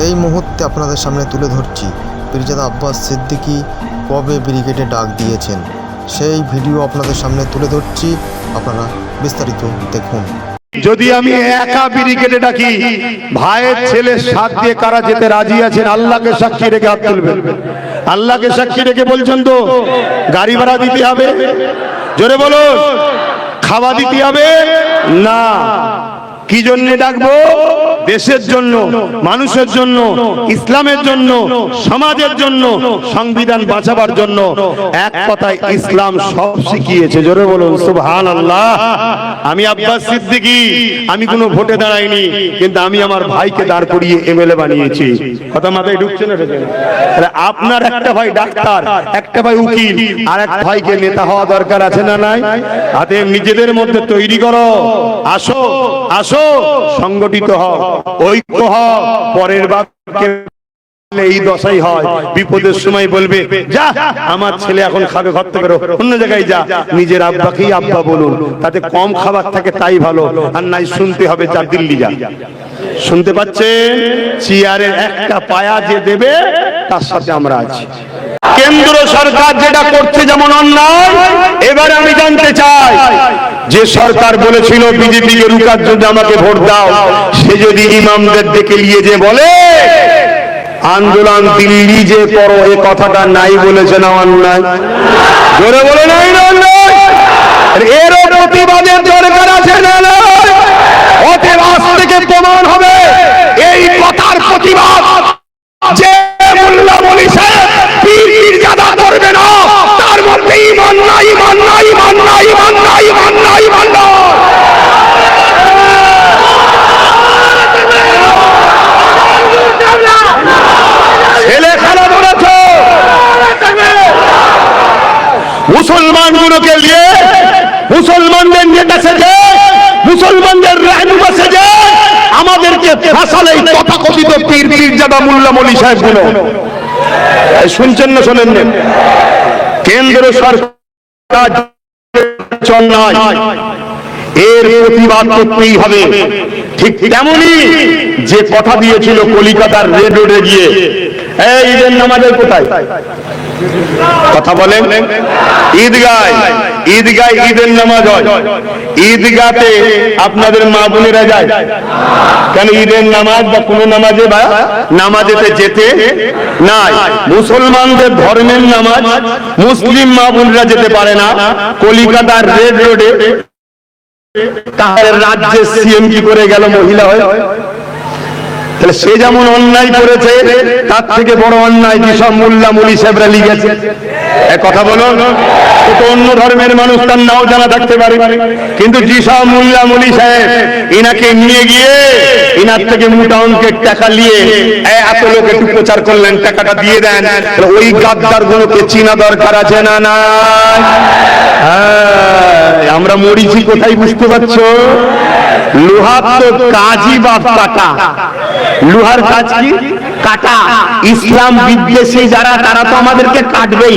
এই মুহূর্তে আপনাদের সামনে তুলে ধরছি পীরজাদা আব্বাস সিদ্দিকী কবে ব্রিগেডে ডাক দিয়েছেন, সেই ভিডিও আপনাদের সামনে তুলে ধরছি, আপনারা বিস্তারিত দেখুন। যদি আমি একা ব্রিগেডে ডাকি, ভাইয়ের ছেলের সাথ দিয়ে কারা যেতে রাজি আছেন? আল্লাহকে সাক্ষী রেখে হাত তুলবেন। আল্লাহকে সাক্ষী রেখে বলছেন তো? গাড়ি ভাড়া দিতে হবে? জোরে বলুন। খাওয়া দিতে হবে না? কি জন্য ডাকবো? দেশের জন্য, মানুষের জন্য, ইসলামের জন্য, সমাজের জন্য, সংবিধান বাঁচাবার জন্য। এক কথায় ইসলাম সব শিখিয়েছে। জোরে বলুন সুবহানাল্লাহ। আমি আব্বাস সিদ্দিকী, আমি কোনো ভোটে দাঁড়াইনি, কিন্তু আমি আমার ভাইকে দাঁড় করিয়ে এমএলএ বানিয়েছি। কথা মাথায় ঢুকছে না? আপনার একটা ভাই ডাক্তার, একটা ভাই উকিল, আর এক ভাইকে নেতা হওয়া দরকার আছে না নাই? হাতে নিজেদের মধ্যে তৈরি করো, আসো আসো, সংগঠিত হও, ঐক্য হও। পরের বাপকে এই দশাই হয়, বিপদের সময় বলবে যা আমার ছেলে এখন খাবে, ঘর থেকে বেরো, অন্য জায়গায় যা। নিজের আব্বাকেই আব্বা বলুন, তাতে কম খাবার থাকে তাই ভালো। আর নাই শুনতে হবে যা দিল্লি যা। শুনতে পাচ্ছেন? চেয়ারের একটা পায়া যে দেবে তার সাথে আমরা আছি। কেন্দ্র সরকার যেটা করছে যেমন অন্যায়, এবারে আমি জানতে চাই, যে সরকার বলেছিল বিজেপিকে রুখার জন্য আমাকে ভোট দাও, সে যদি ইমামদের ডেকে নিয়ে যে বলে আন্দোলন দিল্লি যে করো, এ কথাটা নাই বলেছে না অন্যায়? জোরে বলে নাই না অন্যায়? এরও প্রতিবাদের দরকার আছে না? অতএব আজ থেকে প্রমাণ হবে এই কথার প্রতিবাদ যে মোল্লা মলি সাহেব পীরজাদা করবে না, তার মধ্যে ঈমান নাই, ঈমান নাই, ঈমান নাই, ঈমান নাই, ঈমান নাই, ঈমান নাই। ছেলে খেলা ধরেছ মুসলমানগুলোকে নিয়ে, মুসলমানদের নেতা সেজে, মুসলমানদের রাহনুমা সেজে আমাদেরকে ফাঁসালে তথাকথিত পীরজাদা মোল্লা মলি সাহেব গুলো। শুনছেন না শোনেন? কেন্দ্র সরকার এর প্রতিবাদ করতেই হবে। ঠিক তেমনই যে কথা দিয়েছিল কলিকাতার রেড রোডে গিয়ে, এই ঈদের নামাজের কোথায় কথা বলেন? ঈদগায়, ঈদগায় ঈদের নামাজ হয়। ঈদগাতে আপনাদের মা বোনেরা যায় কেন? ঈদের নামাজ বা কোন নামাজে বা নামাজেতে যেতে নাই। মুসলমানদের ধর্মের নামাজ মুসলিম মা বোনেরা যেতে পারে না। কলিকাতার রেড রোডে তাহলে রাজ্যের সিএম কি করে গেল মহিলা হয়ে? তাহলে সে যেমন অন্যায় করেছে, তার থেকে বড় অন্যায় যেসব মোল্লা মলি সাহেবরা লিখেছে। কথা বলো, তো অন্য ধর্মের মানুষ তার নাও জানা থাকতে পারে, কিন্তু যেসব মোল্লা মলি সাহেব ইনাকে নিয়ে গিয়ে ইনার থেকে মোটা অঙ্কের টাকা নিয়ে এত লোক একটু প্রচার করলেন, টাকাটা দিয়ে দেন, ওই গাদ্দার গুলোকে চিনা দরকার আছে না না? আমরা মরিছি কোথায় বুঝতে পারছো? লোহার তো কাজই বাপ কাটা। লোহার কাজ কি? কাটা। ইসলাম বিদ্বেষী যারা, তারা তো আমাদেরকে কাটবেই,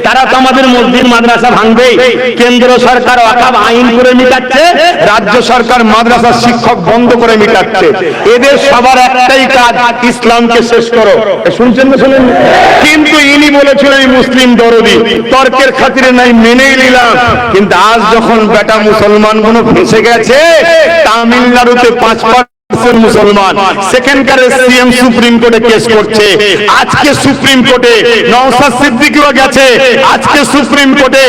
তারা তো আমাদের মসজিদ মাদ্রাসা ভাঙবেই। কেন্দ্র সরকার ওয়াকফ আইন করে মিটাচ্ছে, রাজ্য সরকার মাদ্রাসা শিক্ষক বন্ধ করে মিটাচ্ছে। এদের সবার একটাই কাজ, ইসলামকে শেষ করো। শুনছেন না শোনেন? কিন্তু ইনি বলেছিলেন মুসলিম দরদি, তর্কের খাতিরে নাই মেনেই নিলাম। কিন্তু আজ যখন বেটা মুসলমান গুলো ফেঁসে গেছে, তামিলনাড়ুতে 5% মুসলমান, সেখানকার সিএম সুপ্রিম কোর্টে কেস করছে। আজকে সুপ্রিম কোর্টে নওশাদ সিদ্দিকীও গেছে, আজকে সুপ্রিম কোর্টে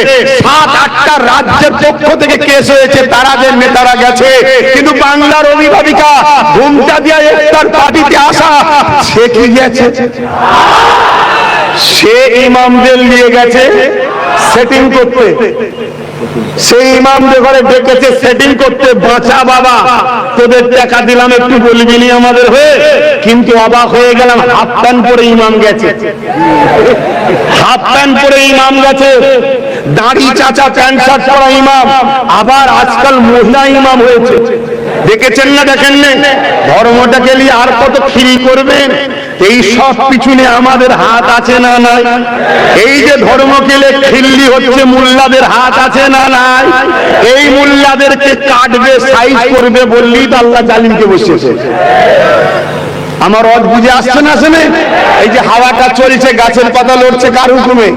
7-8টা রাজ্যের পক্ষ থেকে কেস হয়েছে, তারাদের নেতারা গেছে। কিন্তু বাংলার অভিভাবিকা ঘুমটা দিয়ে ইফতার পার্টিতে আসা, সে কি গেছে? সে ইমামদের নিয়ে গেছে সেটিং করতে। সেই ইমামদের ঘরে ডেকেছে সেটিং করতে। বাঁচা বাবা, তোদের টাকা দিলাম, একটু বলবি নি আমাদের হয়ে? কিন্তু অবাক হয়ে গেলাম, হাফ প্যান্ট পরে ইমাম গেছে, হাফ প্যান্ট পরে ইমাম গেছে, দাড়ি চাচা প্যান্ট শার্ট পরা ইমাম। আবার আজকাল মহিলা ইমাম হয়েছে, দেখেছেন না? দেখেন না? ধর্মটাকে নিয়ে আর কত খিল করবেন? এই সব পিছনে আমাদের হাত আছে না নাই? এই যে ধর্মকে খিল্লি হচ্ছে, মোল্লাদের হাত আছে না নাই? এই মোল্লাদেরকে কাটবে, সাইজ করবে বললেই তো আল্লাহ জালিমকে বসিয়েছে। আমার রড বুঝে আসছে না? আসেনে? এই যে হাওয়াটা চলছে, গাছের পাতা লড়ছে, কার হুকুমে?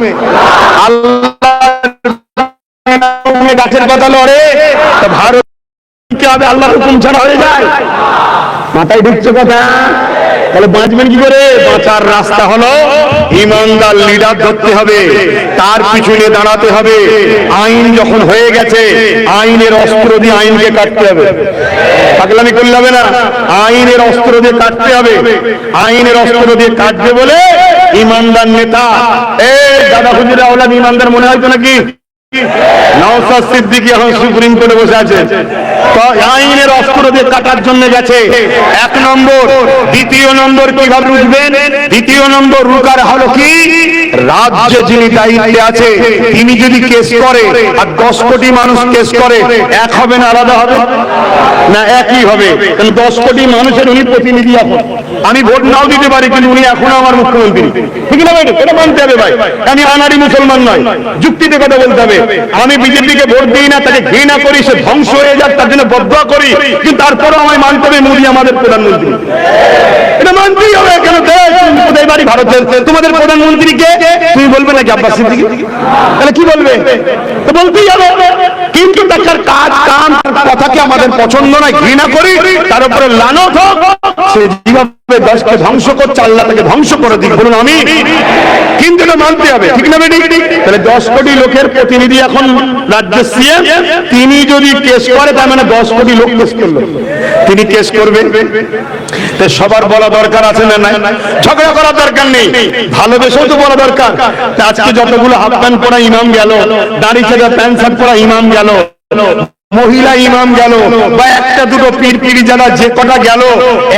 আল্লাহ গাছের পাতা লড়ে। তা ভারত কি হবে? আল্লাহর হুকুম ছাড়া হয়ে যায়? মাথায় ঢুকছে কথা? তাহলে বাঁচবেন কি করে? বাঁচার রাস্তা হলো ইমানদার লিডার ধরতে হবে, তার পিছনে দাঁড়াতে হবে। আইন যখন হয়ে গেছে, আইনের অস্ত্র দিয়ে আইনকে কাটতে হবে। পাগলামি করলে হবে না, আইনের অস্ত্র দিয়ে কাটতে হবে। আইনের অস্ত্র দিয়ে কাটবে বলে ইমানদার নেতা, এই দাদা হুজুর আওলাদ ইমানদার মনে হয়তো নাকি? নওশাদ সিদ্দিকী এখন সুপ্রিম কোর্টে বসে আছে, তো আইনের অস্ত্র দিয়ে কাটার জন্য গেছে। এক নম্বর। দ্বিতীয় নম্বর কিভাবে রুখবেন? দ্বিতীয় নম্বর রুকার হলো কি, রাজ্যে যিনি দায়িত্বে আছে তিনি যদি কেস করে আর 10 কোটি মানুষ কেস করে, এক হবে না আলাদা হবে? না একই হবে। কারণ 10 কোটি মানুষের উনি প্রতিনিধি। এখন আমি ভোট নাও দিতে পারি, কিন্তু উনি এখনো আমার মুখ্যমন্ত্রী, ঠিক না ভাই? এটা মানতে হবে ভাই। আমি আনারি মুসলমান নয়, যুক্তিতে কথা বলতে হবে। আমি বিজেপিকে ভোট দিই না, তাকে ঘৃণা করি, সে ধ্বংস হয়ে যাক তার জন্য বদদোয়া করি, কিন্তু তারপরেও আমায় মানতে হবে মোদী আমাদের প্রধানমন্ত্রী। এটা মানতেই হবে। কেন? কোথায় বাড়ি ভারতের, তোমাদের প্রধানমন্ত্রী কে? তুমি বলবে নাকি আব্বাস সিদ্দিকী? তাহলে কি বলবে? তো বলতেই হবে। কিন্তু তার কাজ কাম কথাকে আমাদের পছন্দ নয়, ঘৃণা করি, তার উপরে লানত হোক। সে যেভাবে দেশকে ধ্বংস করছে, আল্লাহ তাকে ধ্বংস করে দিক, বলুন আমি। কিন্তু এটা মানতে হবে, ঠিক না বেটি? তাহলে 10 কোটি লোকের প্রতিনিধি এখন রাজ্যের সিএম, তিনি যদি কেস করে তার মানে 10 কোটি লোক কেস করলো, তিনি কেস করবে। সবার বলা দরকার আছে না? নাই? ঝগড়া করার দরকার নেই, ভালোবেসেও তো বলা দরকার। আজকে যতগুলো হাফ প্যান্ট পরা ইমাম গেল, দাড়ি ছেড়ে প্যান্ট শার্ট পরা ইমাম গেল, মহিলা ইমাম গেল, বা একটা দুটো পীর যারা যে কটা গেল,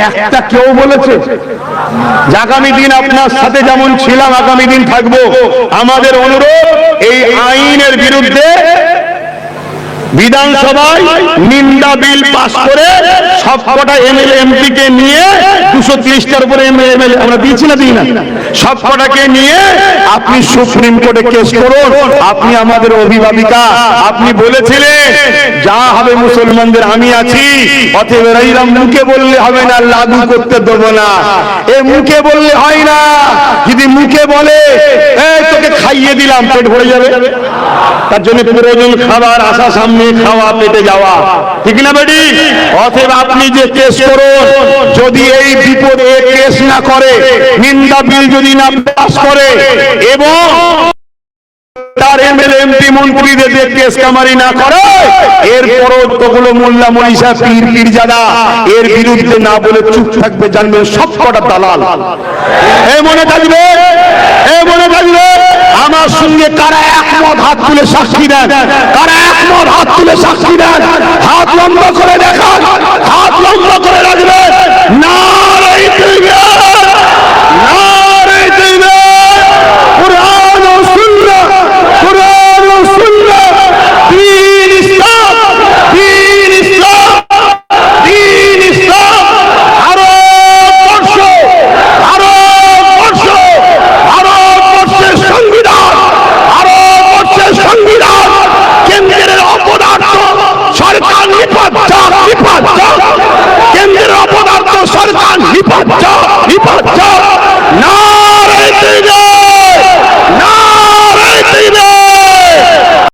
একটা কেউ বলেছে আগামী দিন আপনার সাথে যেমন ছিলাম আগামী দিন থাকবো? আমাদের অনুরোধ, এই আইনের বিরুদ্ধে বিধানসভায় নিন্দা বিল পাস করে সবকটা এমএলএ এমপি কে নিয়ে 230টার উপরে এমএলএ আমরা দিয়েছি না, দিই না, সবকটাকে নিয়ে আপনি সুপ্রিম কোর্টে কেস করুন। আপনি আমাদের অভিভাবিকা, আপনি বলেছিলেন যা হবে মুসলমানদের আমি আছি, অতএব এরা মুখে বললে হবে না, লাগু করতে দেবো না। এ মুখে বললে হয় না। যদি মুখে বলে এই তোকে খাইয়ে দিলাম, পেট ভরে যাবে। তার জন্য প্রয়োজন খাবার আসা, সামনে খাওয়া, পেটে যাওয়া, ঠিক না বেটি? অতএব আপনি যে কেস করুন, যদি এই বিপদে কেস না করে, নিন্দা বিল যদি না পাস করে, এবং তার এমএলএ এমপি মন্ত্রীদের কেস কামারি না করে, এরপরও তোগুলো মোল্লা মনীষা পীর পীরজাদা এর বিরুদ্ধে না বলে চুপ থাকবে, জানবেন সবকটা দালাল। এ মনে থাকবে, এ মনে থাকবে। আমার সঙ্গে কারা একমত হাত তুলে সাক্ষী দেন? কারা একমত হাত তুলে সাক্ষী দেন? হাত লম্বা করে দেখান, হাত লম্বা করে